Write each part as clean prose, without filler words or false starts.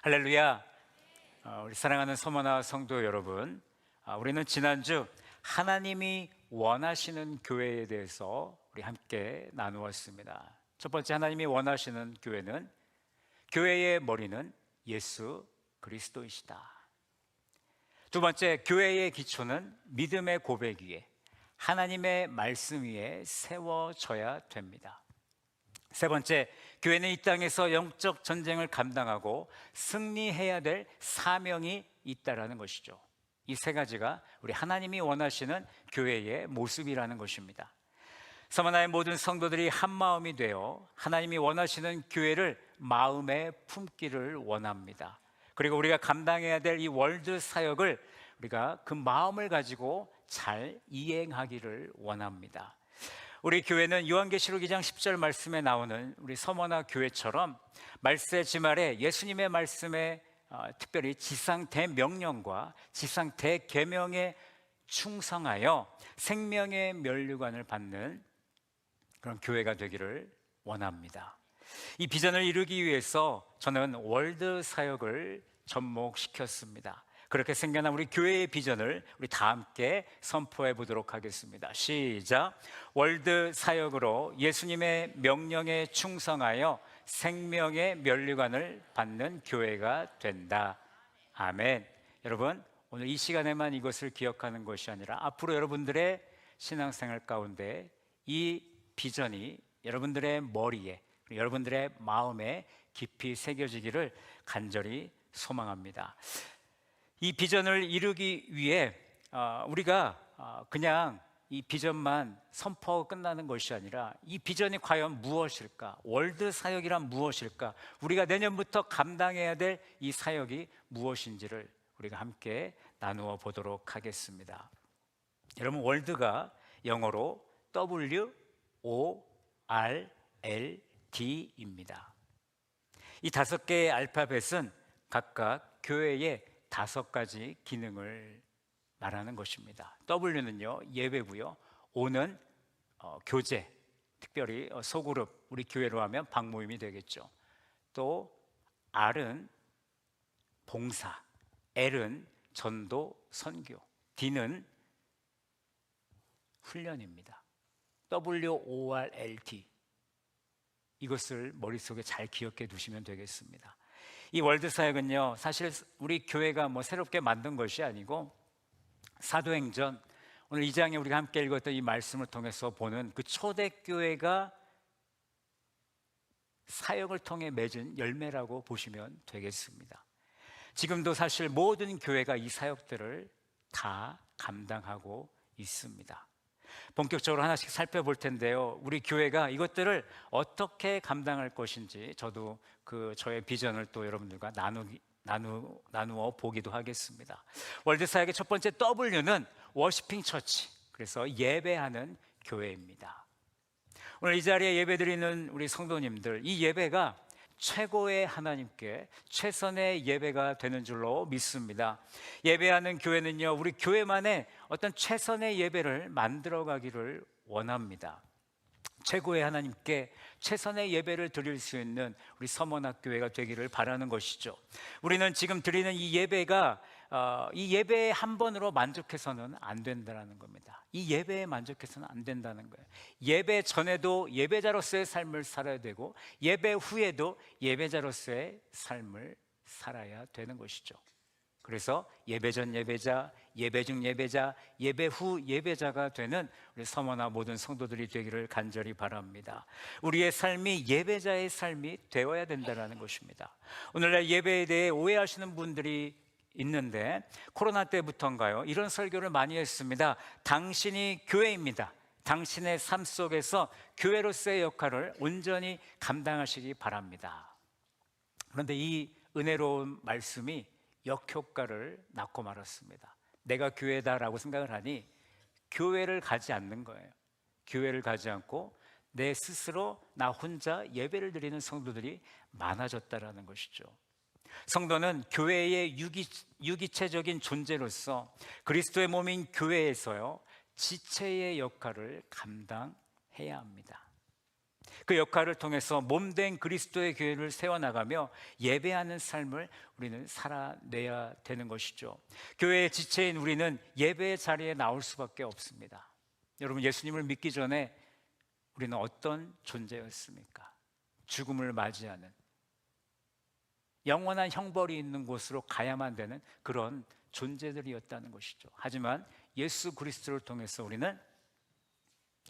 할렐루야. 우리 사랑하는 서머나 성도 여러분, 우리는 지난주 하나님이 원하시는 교회에 대해서 우리 함께 나누었습니다. 첫 번째, 하나님이 원하시는 교회는 교회의 머리는 예수 그리스도이시다. 두 번째, 교회의 기초는 믿음의 고백 위에 하나님의 말씀 위에 세워져야 됩니다. 세 번째, 교회는 이 땅에서 영적 전쟁을 감당하고 승리해야 될 사명이 있다라는 것이죠. 이 세 가지가 우리 하나님이 원하시는 교회의 모습이라는 것입니다. 서머나의 모든 성도들이 한 마음이 되어 하나님이 원하시는 교회를 마음에 품기를 원합니다. 그리고 우리가 감당해야 될 이 월드 사역을 우리가 그 마음을 가지고 잘 이행하기를 원합니다. 우리 교회는 요한계시록 2장 10절 말씀에 나오는 우리 서머나 교회처럼 말세 지말에 예수님의 말씀에 특별히 지상 대명령과 지상 대계명에 충성하여 생명의 면류관을 받는 그런 교회가 되기를 원합니다. 이 비전을 이루기 위해서 저는 월드 사역을 접목시켰습니다. 그렇게 생겨난 우리 교회의 비전을 우리 다 함께 선포해 보도록 하겠습니다. 시작. 월드 사역으로 예수님의 명령에 충성하여 생명의 면류관을 받는 교회가 된다. 아멘. 여러분, 오늘 이 시간에만 이것을 기억하는 것이 아니라 앞으로 여러분들의 신앙생활 가운데 이 비전이 여러분들의 머리에, 여러분들의 마음에 깊이 새겨지기를 간절히 소망합니다. 이 비전을 이루기 위해 우리가 그냥 이 비전만 선포하고 끝나는 것이 아니라 이 비전이 과연 무엇일까? 월드 사역이란 무엇일까? 우리가 내년부터 감당해야 될 이 사역이 무엇인지를 우리가 함께 나누어 보도록 하겠습니다. 여러분, 월드가 영어로 WORLD입니다. 이 5개의 알파벳은 각각 교회의 5가지 기능을 말하는 것입니다. W는요, 예배고요. O는 교제, 특별히 소그룹, 우리 교회로 하면 박모임이 되겠죠. 또 R은 봉사, L은 전도, 선교, D는 훈련입니다. WORLD, 이것을 머릿속에 잘 기억해 두시면 되겠습니다. 이 월드 사역은요, 사실 우리 교회가 새롭게 만든 것이 아니고 사도행전 오늘 2장에 우리가 함께 읽었던 이 말씀을 통해서 보는 그 초대교회가 사역을 통해 맺은 열매라고 보시면 되겠습니다. 지금도 사실 모든 교회가 이 사역들을 다 감당하고 있습니다. 본격적으로 하나씩 살펴볼 텐데요, 우리 교회가 이것들을 어떻게 감당할 것인지 저도 저의 비전을 또 여러분들과 나누어 보기도 하겠습니다. 월드 사역의 첫 번째 W는 워시핑 처치, 그래서 예배하는 교회입니다. 오늘 이 자리에 예배드리는 우리 성도님들, 이 예배가 최고의 하나님께 최선의 예배가 되는 줄로 믿습니다. 예배하는 교회는요, 우리 교회만의 어떤 최선의 예배를 만들어가기를 원합니다. 최고의 하나님께 최선의 예배를 드릴 수 있는 우리 서머나 교회가 되기를 바라는 것이죠. 우리는 지금 드리는 이 예배가 이 예배 한 번으로 만족해서는 안 된다는 겁니다. 이 예배에 만족해서는 안 된다는 거예요. 예배 전에도 예배자로서의 삶을 살아야 되고 예배 후에도 예배자로서의 삶을 살아야 되는 것이죠. 그래서 예배 전 예배자, 예배 중 예배자, 예배 후 예배자가 되는 우리 서머나 모든 성도들이 되기를 간절히 바랍니다. 우리의 삶이 예배자의 삶이 되어야 된다는 것입니다. 오늘날 예배에 대해 오해하시는 분들이 있는데, 코로나 때부터인가요? 이런 설교를 많이 했습니다. 당신이 교회입니다. 당신의 삶 속에서 교회로서의 역할을 온전히 감당하시기 바랍니다. 그런데 이 은혜로운 말씀이 역효과를 낳고 말았습니다. 내가 교회다라고 생각을 하니 교회를 가지 않는 거예요. 교회를 가지 않고 내 스스로 나 혼자 예배를 드리는 성도들이 많아졌다라는 것이죠. 성도는 교회의 유기체적인 존재로서 그리스도의 몸인 교회에서요, 지체의 역할을 감당해야 합니다. 그 역할을 통해서 몸된 그리스도의 교회를 세워나가며 예배하는 삶을 우리는 살아내야 되는 것이죠. 교회의 지체인 우리는 예배의 자리에 나올 수밖에 없습니다. 여러분, 예수님을 믿기 전에 우리는 어떤 존재였습니까? 죽음을 맞이하는, 영원한 형벌이 있는 곳으로 가야만 되는 그런 존재들이었다는 것이죠. 하지만 예수 그리스도를 통해서 우리는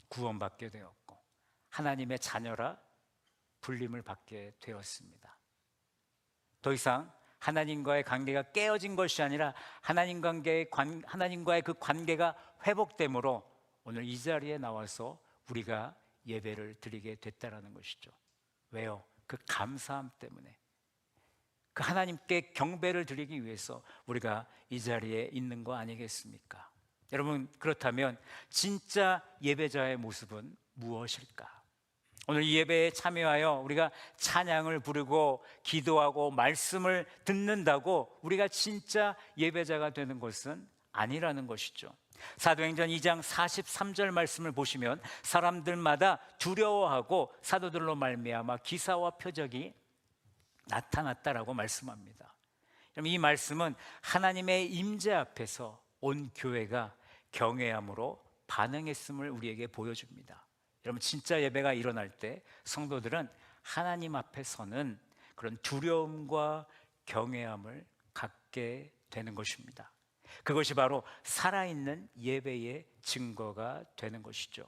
구원받게 되었고 하나님의 자녀라 불림을 받게 되었습니다. 더 이상 하나님과의 관계가 깨어진 것이 아니라 하나님과의 그 관계가 회복됨으로 오늘 이 자리에 나와서 우리가 예배를 드리게 됐다는 것이죠. 왜요? 그 감사함 때문에, 그 하나님께 경배를 드리기 위해서 우리가 이 자리에 있는 거 아니겠습니까? 여러분, 그렇다면 진짜 예배자의 모습은 무엇일까? 오늘 이 예배에 참여하여 우리가 찬양을 부르고 기도하고 말씀을 듣는다고 우리가 진짜 예배자가 되는 것은 아니라는 것이죠. 사도행전 2장 43절 말씀을 보시면 사람들마다 두려워하고 사도들로 말미암아 기사와 표적이 나타났다라고 말씀합니다. 이 말씀은 하나님의 임재 앞에서 온 교회가 경외함으로 반응했음을 우리에게 보여줍니다. 여러분, 진짜 예배가 일어날 때 성도들은 하나님 앞에 서는 그런 두려움과 경외함을 갖게 되는 것입니다. 그것이 바로 살아있는 예배의 증거가 되는 것이죠.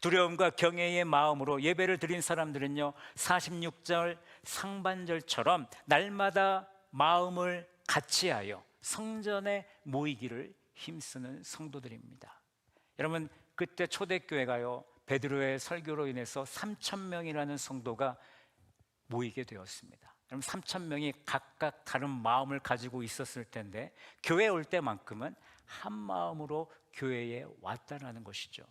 두려움과 경외의 마음으로 예배를 드린 사람들은요, 46절 상반절처럼 날마다 마음을 같이하여 성전에 모이기를 힘쓰는 성도들입니다. 여러분, 그때 초대교회가요, 베드로의 설교로 인해서 3,000명이라는 성도가 모이게 되었습니다. 여러분, 3,000명이 각각 다른 마음을 가지고 있었을 텐데 교회에 올 때만큼은 한 마음으로 교회에 왔다라는 것이죠.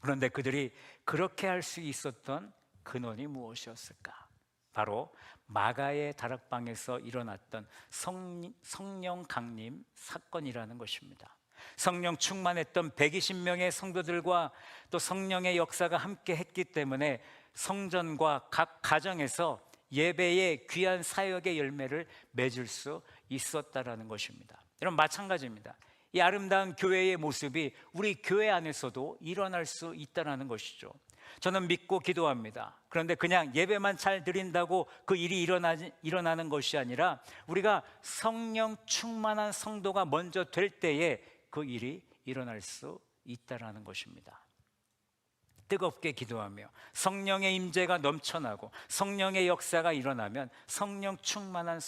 그런데 그들이 그렇게 할 수 있었던 근원이 무엇이었을까? 바로 마가의 다락방에서 일어났던 성령 강림 사건이라는 것입니다. 성령 충만했던 120명의 성도들과 또 성령의 역사가 함께 했기 때문에 성전과 각 가정에서 예배의 귀한 사역의 열매를 맺을 수 있었다라는 것입니다. 여러분, 마찬가지입니다. 이 아름다운 교회의 모습이 우리 교회 안에서도 일어날 수 있다는 것이죠. 저는 믿고 기도합니다. 그런데 그냥 예배만 잘 드린다고 그 일이 일어나는 것이 아니라 우리가 성령 충만한 성도가 먼저 될 때에 그 일이 일어날 수 있다는 것입니다. 뜨겁게 기도하며 성령의 임재가 넘쳐나고 성령의 역사가 일어나면 성령 충만한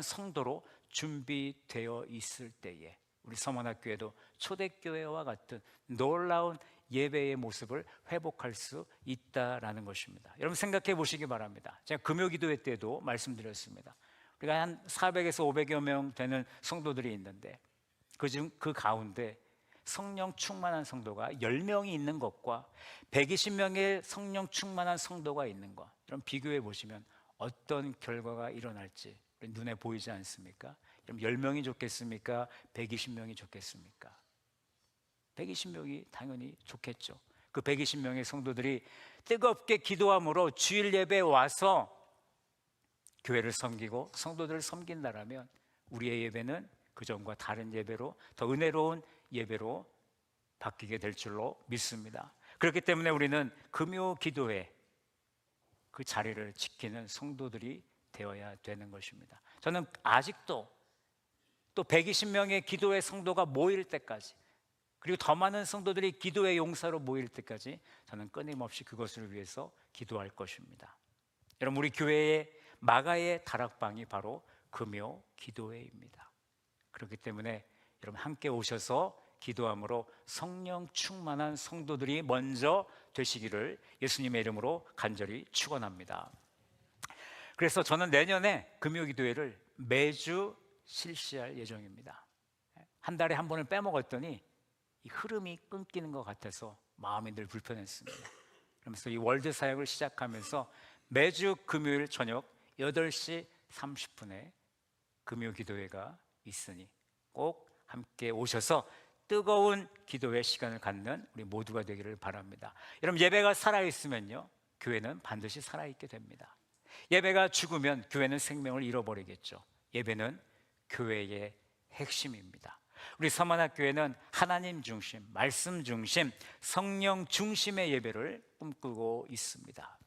성도로 준비되어 있을 때에 우리 서문학교에도 초대교회와 같은 놀라운 예배의 모습을 회복할 수 있다라는 것입니다. 여러분, 생각해 보시기 바랍니다. 제가 금요기도회 때도 말씀드렸습니다. 우리가 한 400에서 500여 명 되는 성도들이 있는데 그 가운데 성령 충만한 성도가 10명이 있는 것과 120명의 성령 충만한 성도가 있는 것, 이런 비교해 보시면 어떤 결과가 일어날지 눈에 보이지 않습니까? 그럼 10명이 좋겠습니까? 120명이 좋겠습니까? 120명이 당연히 좋겠죠. 그 120명의 성도들이 뜨겁게 기도함으로 주일 예배에 와서 교회를 섬기고 성도들을 섬긴다라면 우리의 예배는 그전과 다른 예배로, 더 은혜로운 예배로 바뀌게 될 줄로 믿습니다. 그렇기 때문에 우리는 금요 기도회 그 자리를 지키는 성도들이 되어야 되는 것입니다. 저는 아직도 또 120명의 기도회 성도가 모일 때까지, 그리고 더 많은 성도들이 기도의 용사로 모일 때까지 저는 끊임없이 그것을 위해서 기도할 것입니다. 여러분, 우리 교회의 마가의 다락방이 바로 금요 기도회입니다. 그렇기 때문에 여러분, 함께 오셔서 기도함으로 성령 충만한 성도들이 먼저 되시기를 예수님의 이름으로 간절히 축원합니다. 그래서 저는 내년에 금요 기도회를 매주 실시할 예정입니다. 한 달에 한 번을 빼먹었더니 이 흐름이 끊기는 것 같아서 마음이 늘 불편했습니다. 그러면서 이 월드 사역을 시작하면서 매주 금요일 저녁 8시 30분에 금요 기도회가 있으니 꼭 함께 오셔서 뜨거운 기도의 시간을 갖는 우리 모두가 되기를 바랍니다. 여러분, 예배가 살아있으면요, 교회는 반드시 살아있게 됩니다. 예배가 죽으면 교회는 생명을 잃어버리겠죠. 예배는 교회의 핵심입니다. 우리 서만학교회는 하나님 중심, 말씀 중심, 성령 중심의 예배를 꿈꾸고 있습니다.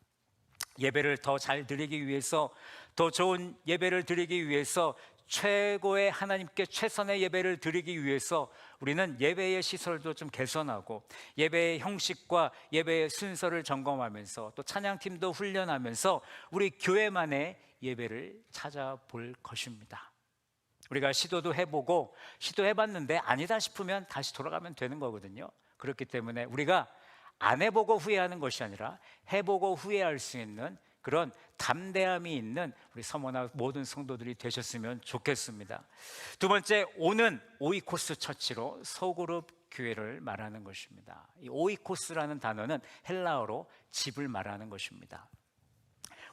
예배를 더 잘 드리기 위해서, 더 좋은 예배를 드리기 위해서, 최고의 하나님께 최선의 예배를 드리기 위해서 우리는 예배의 시설도 좀 개선하고 예배의 형식과 예배의 순서를 점검하면서 또 찬양팀도 훈련하면서 우리 교회만의 예배를 찾아볼 것입니다. 우리가 시도도 해보고 시도해봤는데 아니다 싶으면 다시 돌아가면 되는 거거든요. 그렇기 때문에 우리가 안 해보고 후회하는 것이 아니라 해보고 후회할 수 있는 그런 담대함이 있는 우리 서머나 모든 성도들이 되셨으면 좋겠습니다. 두 번째, 오는 오이코스 처치로 소그룹 교회를 말하는 것입니다. 이 오이코스라는 단어는 헬라어로 집을 말하는 것입니다.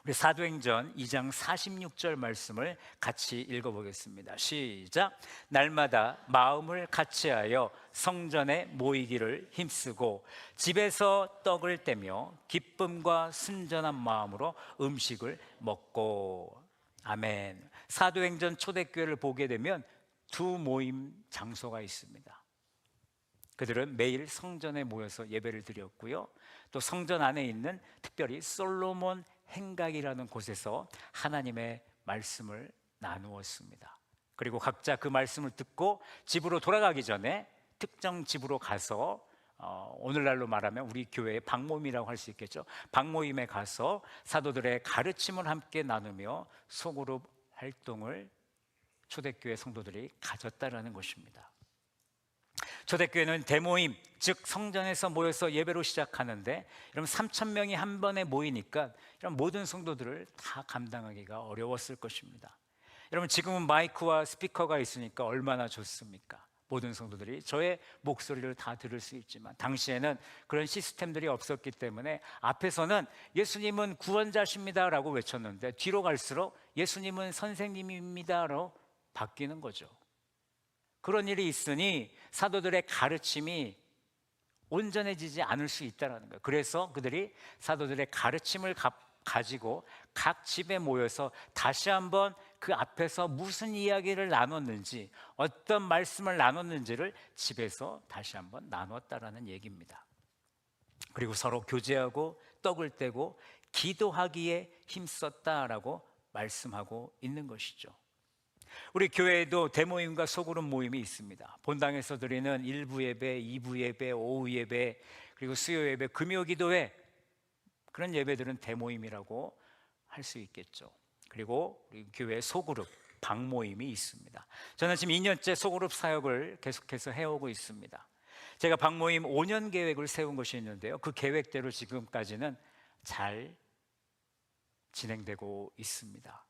우리 사도행전 2장 46절 말씀을 같이 읽어보겠습니다. 시작. 날마다 마음을 같이하여 성전에 모이기를 힘쓰고 집에서 떡을 떼며 기쁨과 순전한 마음으로 음식을 먹고. 아멘. 사도행전 초대교회를 보게 되면 두 모임 장소가 있습니다. 그들은 매일 성전에 모여서 예배를 드렸고요, 또 성전 안에 있는 특별히 솔로몬 행각이라는 곳에서 하나님의 말씀을 나누었습니다. 그리고 각자 그 말씀을 듣고 집으로 돌아가기 전에 특정 집으로 가서 오늘날로 말하면 우리 교회의 방모임이라고 할 수 있겠죠. 방모임에 가서 사도들의 가르침을 함께 나누며 소그룹 활동을 초대교회 성도들이 가졌다라는 것입니다. 초대교회는 대모임, 즉 성전에서 모여서 예배로 시작하는데 여러분 3,000명이 한 번에 모이니까 이런 모든 성도들을 다 감당하기가 어려웠을 것입니다. 여러분, 지금은 마이크와 스피커가 있으니까 얼마나 좋습니까? 모든 성도들이 저의 목소리를 다 들을 수 있지만 당시에는 그런 시스템들이 없었기 때문에 앞에서는 예수님은 구원자십니다라고 외쳤는데 뒤로 갈수록 예수님은 선생님입니다로 바뀌는 거죠. 그런 일이 있으니 사도들의 가르침이 온전해지지 않을 수 있다는 거예요. 그래서 그들이 사도들의 가르침을 가지고 각 집에 모여서 다시 한번 그 앞에서 무슨 이야기를 나눴는지, 어떤 말씀을 나눴는지를 집에서 다시 한번 나눴다라는 얘기입니다. 그리고 서로 교제하고 떡을 떼고 기도하기에 힘썼다라고 말씀하고 있는 것이죠. 우리 교회에도 대모임과 소그룹 모임이 있습니다. 본당에서 드리는 일부 예배, 2부 예배, 오후 예배, 그리고 수요 예배, 금요 기도회, 그런 예배들은 대모임이라고 할 수 있겠죠. 그리고 우리 교회 소그룹, 방모임이 있습니다. 저는 지금 2년째 소그룹 사역을 계속해서 해오고 있습니다. 제가 방모임 5년 계획을 세운 것이 있는데요, 그 계획대로 지금까지는 잘 진행되고 있습니다.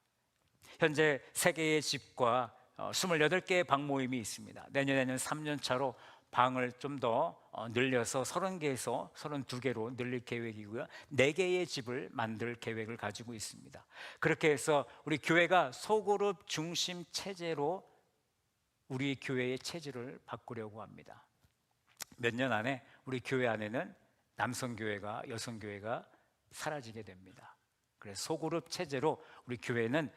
현재 3개의 집과 28개의 방모임이 있습니다. 내년에는 3년 차로 방을 좀 더 늘려서 30개에서 32개로 늘릴 계획이고요, 4개의 집을 만들 계획을 가지고 있습니다. 그렇게 해서 우리 교회가 소그룹 중심 체제로 우리 교회의 체질을 바꾸려고 합니다. 몇 년 안에 우리 교회 안에는 남성교회가, 여성교회가 사라지게 됩니다. 그래서 소그룹 체제로 우리 교회는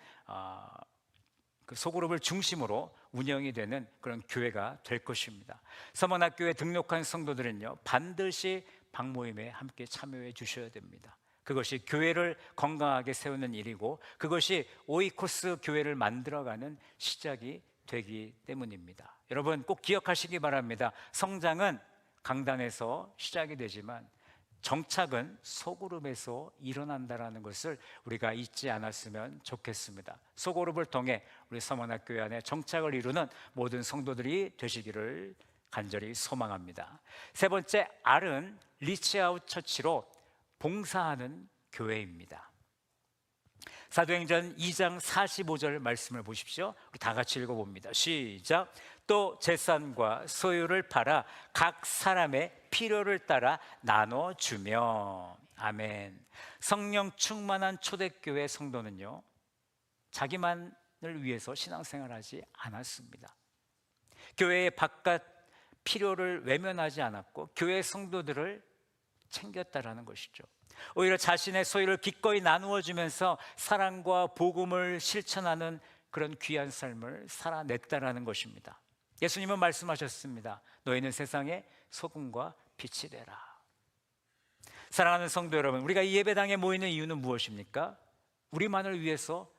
그 소그룹을 중심으로 운영이 되는 그런 교회가 될 것입니다. 서머나교회 등록한 성도들은요, 반드시 방모임에 함께 참여해 주셔야 됩니다. 그것이 교회를 건강하게 세우는 일이고 그것이 오이코스 교회를 만들어가는 시작이 되기 때문입니다. 여러분 꼭 기억하시기 바랍니다. 성장은 강단에서 시작이 되지만 정착은 소그룹에서 일어난다는 것을 우리가 잊지 않았으면 좋겠습니다. 소그룹을 통해 우리 서머나교회 안에 정착을 이루는 모든 성도들이 되시기를 간절히 소망합니다. 세 번째, R은 리치아웃 처치로 봉사하는 교회입니다. 사도행전 2장 45절 말씀을 보십시오. 우리 다 같이 읽어봅니다. 시작. 또 재산과 소유를 팔아 각 사람의 필요를 따라 나눠주며. 아멘. 성령 충만한 초대교회 성도는요, 자기만을 위해서 신앙생활하지 않았습니다. 교회의 바깥 필요를 외면하지 않았고 교회 성도들을 챙겼다라는 것이죠. 오히려 자신의 소유를 기꺼이 나누어 주면서 사랑과 복음을 실천하는 그런 귀한 삶을 살아냈다라는 것입니다. 예수님은 말씀하셨습니다. 너희는 세상의 소금과 빛이 되라. 사랑하는 성도 여러분, 우리가 이 예배당에 모이는 이유는 무엇입니까? 우리만을 위해서,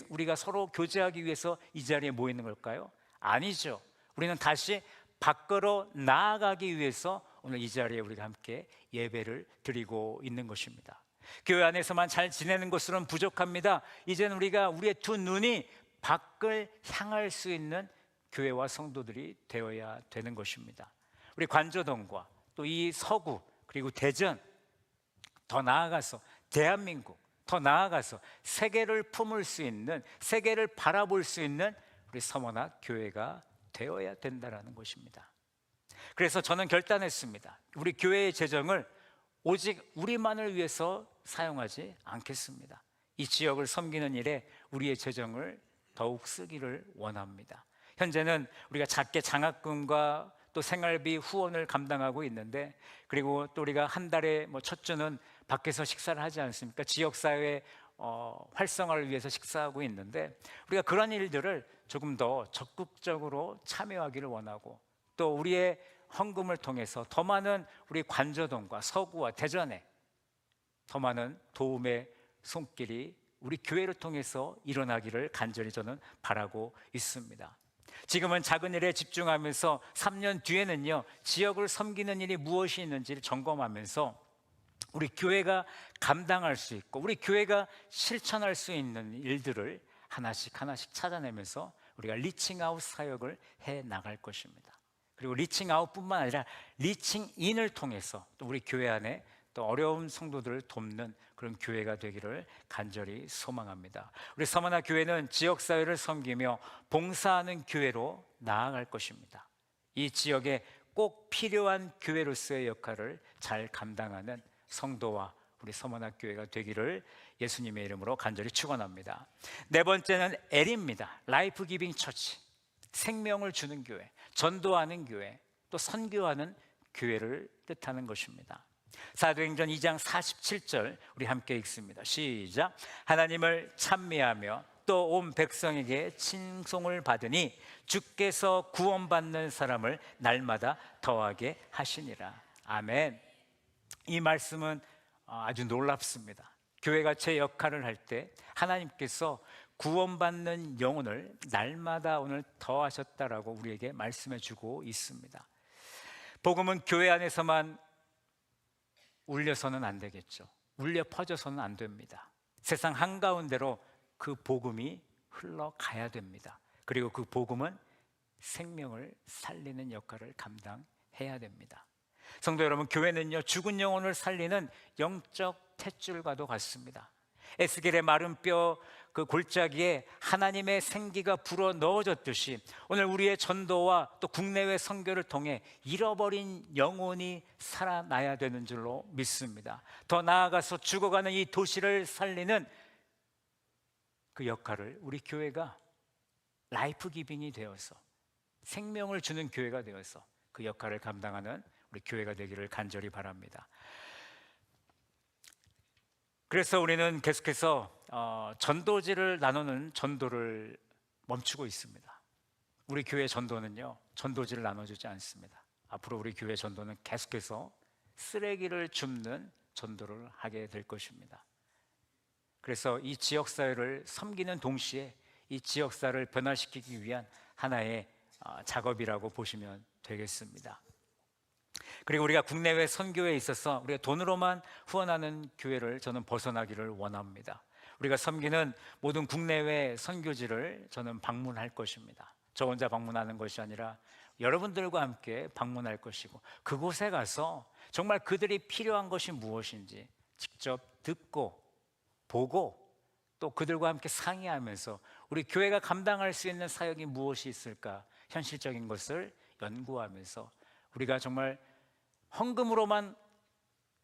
우리가 서로 교제하기 위해서 이 자리에 모이는 걸까요? 아니죠. 우리는 다시 밖으로 나아가기 위해서 오늘 이 자리에 우리가 함께 예배를 드리고 있는 것입니다. 교회 안에서만 잘 지내는 것으로는 부족합니다. 이제는 우리의 두 눈이 밖을 향할 수 있는 교회와 성도들이 되어야 되는 것입니다. 우리 관저동과 또 이 서구 그리고 대전, 더 나아가서 대한민국, 더 나아가서 세계를 품을 수 있는, 세계를 바라볼 수 있는 우리 서머나 교회가 되어야 된다는 것입니다. 그래서 저는 결단했습니다. 우리 교회의 재정을 오직 우리만을 위해서 사용하지 않겠습니다. 이 지역을 섬기는 일에 우리의 재정을 더욱 쓰기를 원합니다. 현재는 우리가 작게 장학금과 또 생활비 후원을 감당하고 있는데, 그리고 또 우리가 한 달에 첫 주는 밖에서 식사를 하지 않습니까? 지역사회 활성화를 위해서 식사하고 있는데, 우리가 그런 일들을 조금 더 적극적으로 참여하기를 원하고, 또 우리의 헌금을 통해서 더 많은 우리 관저동과 서구와 대전에 더 많은 도움의 손길이 우리 교회를 통해서 일어나기를 간절히 저는 바라고 있습니다. 지금은 작은 일에 집중하면서 3년 뒤에는요, 지역을 섬기는 일이 무엇이 있는지를 점검하면서 우리 교회가 감당할 수 있고 우리 교회가 실천할 수 있는 일들을 하나씩 찾아내면서 우리가 리칭아웃 사역을 해 나갈 것입니다. 그리고 리칭아웃뿐만 아니라 리칭인을 통해서 또 우리 교회 안에 또 어려운 성도들을 돕는 그런 교회가 되기를 간절히 소망합니다. 우리 서머나 교회는 지역사회를 섬기며 봉사하는 교회로 나아갈 것입니다. 이 지역에 꼭 필요한 교회로서의 역할을 잘 감당하는 성도와 우리 서머나 교회가 되기를 예수님의 이름으로 간절히 축원합니다. 네 번째는 L입니다. 라이프 기빙 처치, 생명을 주는 교회, 전도하는 교회, 또 선교하는 교회를 뜻하는 것입니다. 사도행전 2장 47절 우리 함께 읽습니다. 시작. 하나님을 찬미하며 또 온 백성에게 칭송을 받으니 주께서 구원받는 사람을 날마다 더하게 하시니라. 아멘. 이 말씀은 아주 놀랍습니다. 교회가 제 역할을 할 때 하나님께서 구원받는 영혼을 날마다 오늘 더하셨다라고 우리에게 말씀해 주고 있습니다. 복음은 교회 안에서만 울려서는 안 되겠죠. 울려 퍼져서는 안 됩니다. 세상 한가운데로 그 복음이 흘러가야 됩니다. 그리고 그 복음은 생명을 살리는 역할을 감당해야 됩니다. 성도 여러분, 교회는요, 죽은 영혼을 살리는 영적 탯줄과도 같습니다. 에스겔의 마른 뼈 그 골짜기에 하나님의 생기가 불어 넣어졌듯이 오늘 우리의 전도와 또 국내외 선교를 통해 잃어버린 영혼이 살아나야 되는 줄로 믿습니다. 더 나아가서 죽어가는 이 도시를 살리는 그 역할을 우리 교회가 라이프 기빙이 되어서 생명을 주는 교회가 되어서 그 역할을 감당하는 우리 교회가 되기를 간절히 바랍니다. 그래서 우리는 계속해서 전도지를 나누는 전도를 멈추고 있습니다. 우리 교회 전도는요, 전도지를 나눠주지 않습니다. 앞으로 우리 교회 전도는 계속해서 쓰레기를 줍는 전도를 하게 될 것입니다. 그래서 이 지역사회를 섬기는 동시에 이 지역사회를 변화시키기 위한 하나의 작업이라고 보시면 되겠습니다. 그리고 우리가 국내외 선교에 있어서 우리가 돈으로만 후원하는 교회를 저는 벗어나기를 원합니다. 우리가 섬기는 모든 국내외 선교지를 저는 방문할 것입니다. 저 혼자 방문하는 것이 아니라 여러분들과 함께 방문할 것이고, 그곳에 가서 정말 그들이 필요한 것이 무엇인지 직접 듣고 보고 또 그들과 함께 상의하면서 우리 교회가 감당할 수 있는 사역이 무엇이 있을까, 현실적인 것을 연구하면서 우리가 정말 헌금으로만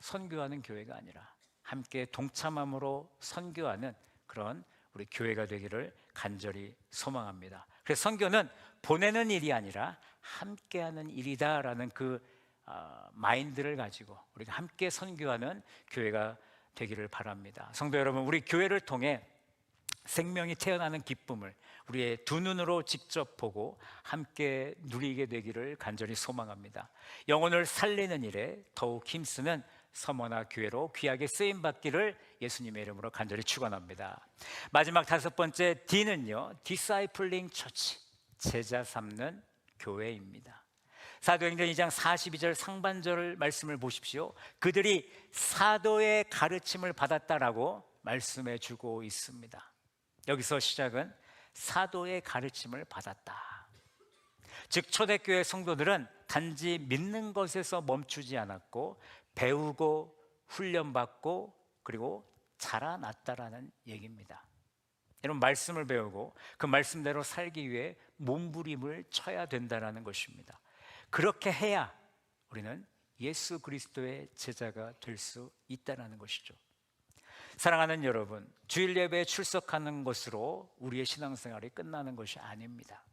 선교하는 교회가 아니라 함께 동참함으로 선교하는 그런 우리 교회가 되기를 간절히 소망합니다. 그래서 선교는 보내는 일이 아니라 함께하는 일이다라는 그 마인드를 가지고 우리가 함께 선교하는 교회가 되기를 바랍니다. 성도 여러분, 우리 교회를 통해 생명이 태어나는 기쁨을 우리의 두 눈으로 직접 보고 함께 누리게 되기를 간절히 소망합니다. 영혼을 살리는 일에 더욱 힘쓰는 서머나 교회로 귀하게 쓰임 받기를 예수님의 이름으로 간절히 축원합니다. 마지막 다섯 번째 D는요, 디사이플링 처치, 제자 삼는 교회입니다. 사도행전 2장 42절 상반절 말씀을 보십시오. 그들이 사도의 가르침을 받았다라고 말씀해 주고 있습니다. 여기서 시작은 사도의 가르침을 받았다. 즉 초대교회 성도들은 단지 믿는 것에서 멈추지 않았고 배우고 훈련받고 그리고 자라났다라는 얘기입니다. 여러분, 말씀을 배우고 그 말씀대로 살기 위해 몸부림을 쳐야 된다는 것입니다. 그렇게 해야 우리는 예수 그리스도의 제자가 될 수 있다는 것이죠. 사랑하는 여러분, 주일 예배에 출석하는 것으로 우리의 신앙생활이 끝나는 것이 아닙니다.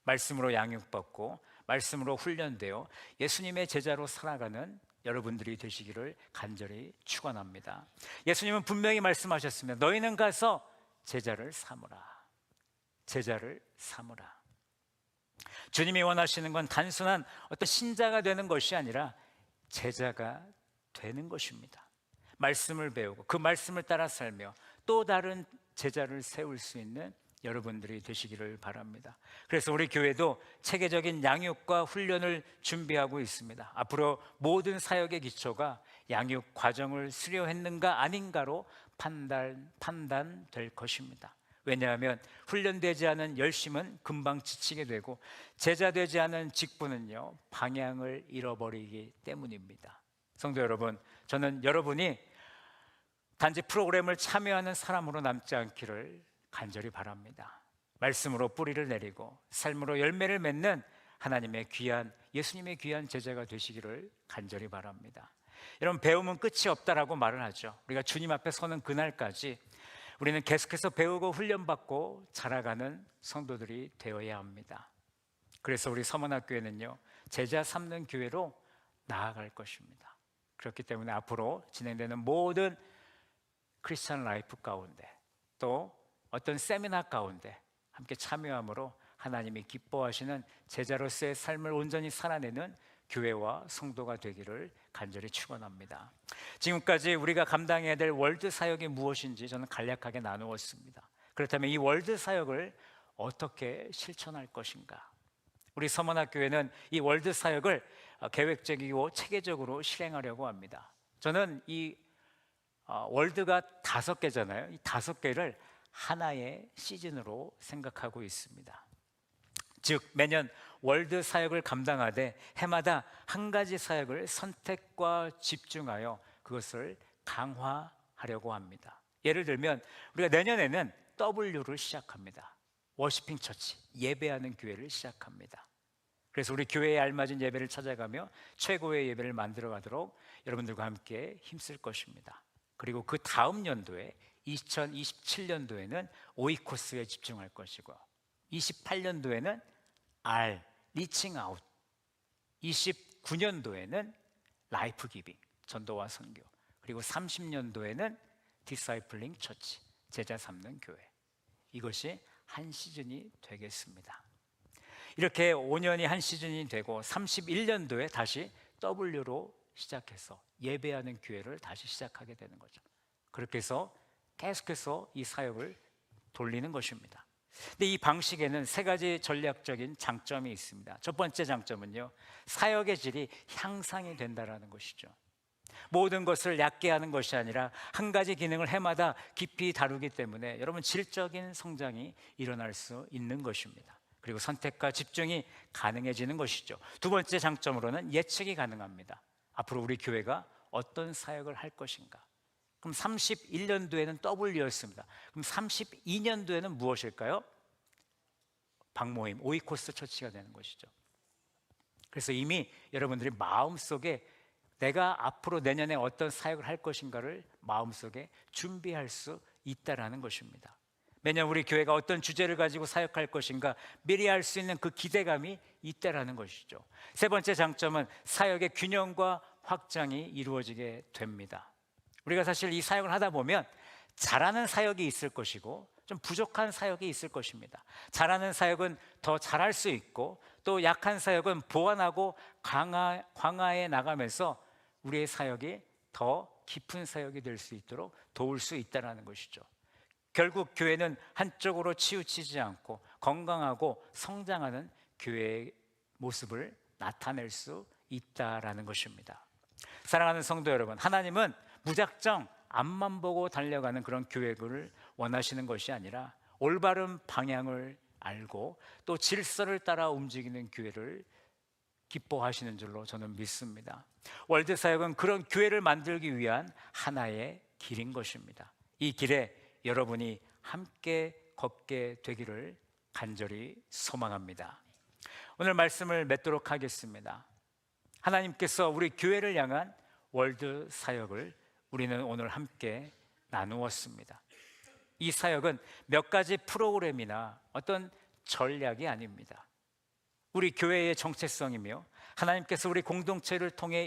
말씀으로 양육받고 말씀으로 훈련되어 예수님의 제자로 살아가는 여러분들이 되시기를 간절히 축원합니다. 예수님은 분명히 말씀하셨습니다. 너희는 가서 제자를 삼으라. 제자를 삼으라. 주님이 원하시는 건 단순한 어떤 신자가 되는 것이 아니라 제자가 되는 것입니다. 말씀을 배우고 그 말씀을 따라 살며 또 다른 제자를 세울 수 있는 여러분들이 되시기를 바랍니다. 그래서 우리 교회도 체계적인 양육과 훈련을 준비하고 있습니다. 앞으로 모든 사역의 기초가 양육 과정을 수료했는가 아닌가로 판단될 것입니다. 왜냐하면 훈련되지 않은 열심은 금방 지치게 되고 제자되지 않은 직분은요, 방향을 잃어버리기 때문입니다. 성도 여러분, 저는 여러분이 단지 프로그램을 참여하는 사람으로 남지 않기를 간절히 바랍니다. 말씀으로 뿌리를 내리고 삶으로 열매를 맺는 하나님의 귀한, 예수님의 귀한 제자가 되시기를 간절히 바랍니다. 여러분, 배움은 끝이 없다라고 말을 하죠. 우리가 주님 앞에 서는 그날까지 우리는 계속해서 배우고 훈련받고 자라가는 성도들이 되어야 합니다. 그래서 우리 서문학교회는요, 제자 삼는 교회로 나아갈 것입니다. 그렇기 때문에 앞으로 진행되는 모든 크리스찬 라이프 가운데 또 어떤 세미나 가운데 함께 참여함으로 하나님이 기뻐하시는 제자로서의 삶을 온전히 살아내는 교회와 성도가 되기를 간절히 축원합니다. 지금까지 우리가 감당해야 될 월드 사역이 무엇인지 저는 간략하게 나누었습니다. 그렇다면 이 월드 사역을 어떻게 실천할 것인가? 우리 서문학교회는 이 월드 사역을 계획적이고 체계적으로 실행하려고 합니다. 저는 이 월드가 5개잖아요. 이 5개를 하나의 시즌으로 생각하고 있습니다. 즉 매년 월드 사역을 감당하되 해마다 한 가지 사역을 선택과 집중하여 그것을 강화하려고 합니다. 예를 들면 우리가 내년에는 W를 시작합니다. 워시핑 처치, 예배하는 교회를 시작합니다. 그래서 우리 교회에 알맞은 예배를 찾아가며 최고의 예배를 만들어가도록 여러분들과 함께 힘쓸 것입니다. 그리고 그 다음 연도에 2027년도에는 오이코스에 집중할 것이고 28년도에는 R, 리칭 아웃, 29년도에는 라이프 기빙, 전도와 선교, 그리고 30년도에는 디사이플링 처치, 제자 삼는 교회. 이것이 한 시즌이 되겠습니다. 이렇게 5년이 한 시즌이 되고 31년도에 다시 W로 시작해서 예배하는 교회를 다시 시작하게 되는 거죠. 그렇게 해서 계속해서 이 사역을 돌리는 것입니다. 근데 이 방식에는 3가지 전략적인 장점이 있습니다. 첫 번째 장점은요, 사역의 질이 향상이 된다는 것이죠. 모든 것을 얕게 하는 것이 아니라 한 가지 기능을 해마다 깊이 다루기 때문에 여러분 질적인 성장이 일어날 수 있는 것입니다. 그리고 선택과 집중이 가능해지는 것이죠. 두 번째 장점으로는 예측이 가능합니다. 앞으로 우리 교회가 어떤 사역을 할 것인가. 그럼 31년도에는 W였습니다. 그럼 32년도에는 무엇일까요? 박모임, 오이코스 처치가 되는 것이죠. 그래서 이미 여러분들이 마음속에 내가 앞으로 내년에 어떤 사역을 할 것인가를 마음속에 준비할 수 있다라는 것입니다. 매년 우리 교회가 어떤 주제를 가지고 사역할 것인가 미리 알 수 있는 그 기대감이 있다라는 것이죠. 세 번째 장점은 사역의 균형과 확장이 이루어지게 됩니다. 우리가 사실 이 사역을 하다 보면 잘하는 사역이 있을 것이고 좀 부족한 사역이 있을 것입니다. 잘하는 사역은 더 잘할 수 있고 또 약한 사역은 보완하고 강화해 나가면서 우리의 사역이 더 깊은 사역이 될 수 있도록 도울 수 있다는 것이죠. 결국 교회는 한쪽으로 치우치지 않고 건강하고 성장하는 교회의 모습을 나타낼 수 있다라는 것입니다. 사랑하는 성도 여러분, 하나님은 무작정 앞만 보고 달려가는 그런 교회를 원하시는 것이 아니라 올바른 방향을 알고 또 질서를 따라 움직이는 교회를 기뻐하시는 줄로 저는 믿습니다. 월드 사역은 그런 교회를 만들기 위한 하나의 길인 것입니다. 이 길에 여러분이 함께 걷게 되기를 간절히 소망합니다. 오늘 말씀을 맺도록 하겠습니다. 하나님께서 우리 교회를 향한 월드 사역을 우리는 오늘 함께 나누었습니다. 이 사역은 몇 가지 프로그램이나 어떤 전략이 아닙니다. 우리 교회의 정체성이며 하나님께서 우리 공동체를 통해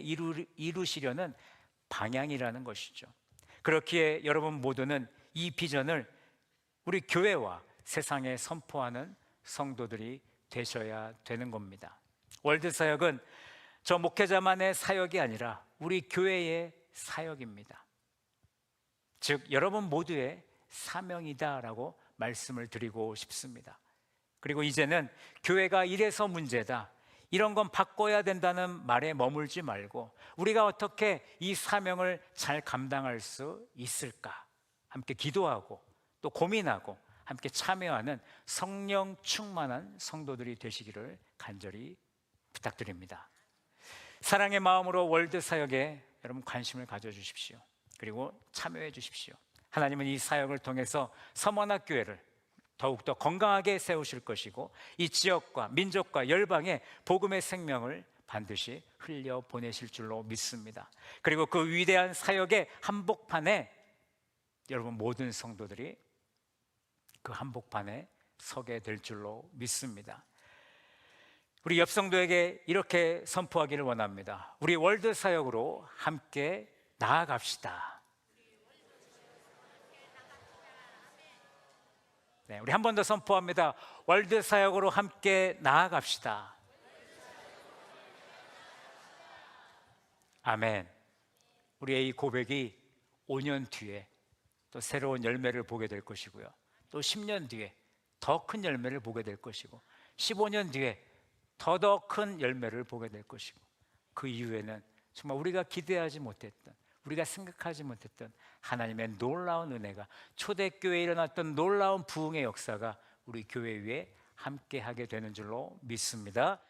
이루시려는 방향이라는 것이죠. 그렇기에 여러분 모두는 이 비전을 우리 교회와 세상에 선포하는 성도들이 되셔야 되는 겁니다. 월드 사역은 저 목회자만의 사역이 아니라 우리 교회의 사역입니다. 즉 여러분 모두의 사명이다라고 말씀을 드리고 싶습니다. 그리고 이제는 교회가 이래서 문제다, 이런 건 바꿔야 된다는 말에 머물지 말고 우리가 어떻게 이 사명을 잘 감당할 수 있을까 함께 기도하고 또 고민하고 함께 참여하는 성령 충만한 성도들이 되시기를 간절히 부탁드립니다. 사랑의 마음으로 월드 사역에 여러분 관심을 가져주십시오. 그리고 참여해 주십시오. 하나님은 이 사역을 통해서 서머나 교회를 더욱더 건강하게 세우실 것이고 이 지역과 민족과 열방에 복음의 생명을 반드시 흘려 보내실 줄로 믿습니다. 그리고 그 위대한 사역의 한복판에 여러분 모든 성도들이 그 한복판에 서게 될 줄로 믿습니다. 우리 옆 성도에게 이렇게 선포하기를 원합니다. 우리 월드 사역으로 함께 나아갑시다. 네, 우리 한 번 더 선포합니다. 월드 사역으로 함께 나아갑시다. 아멘. 우리의 이 고백이 5년 뒤에 또 새로운 열매를 보게 될 것이고요. 또 10년 뒤에 더 큰 열매를 보게 될 것이고 15년 뒤에 더 큰 열매를 보게 될 것이고 그 이후에는 정말 우리가 기대하지 못했던, 우리가 생각하지 못했던 하나님의 놀라운 은혜가, 초대교회에 일어났던 놀라운 부흥의 역사가 우리 교회 위에 함께하게 되는 줄로 믿습니다.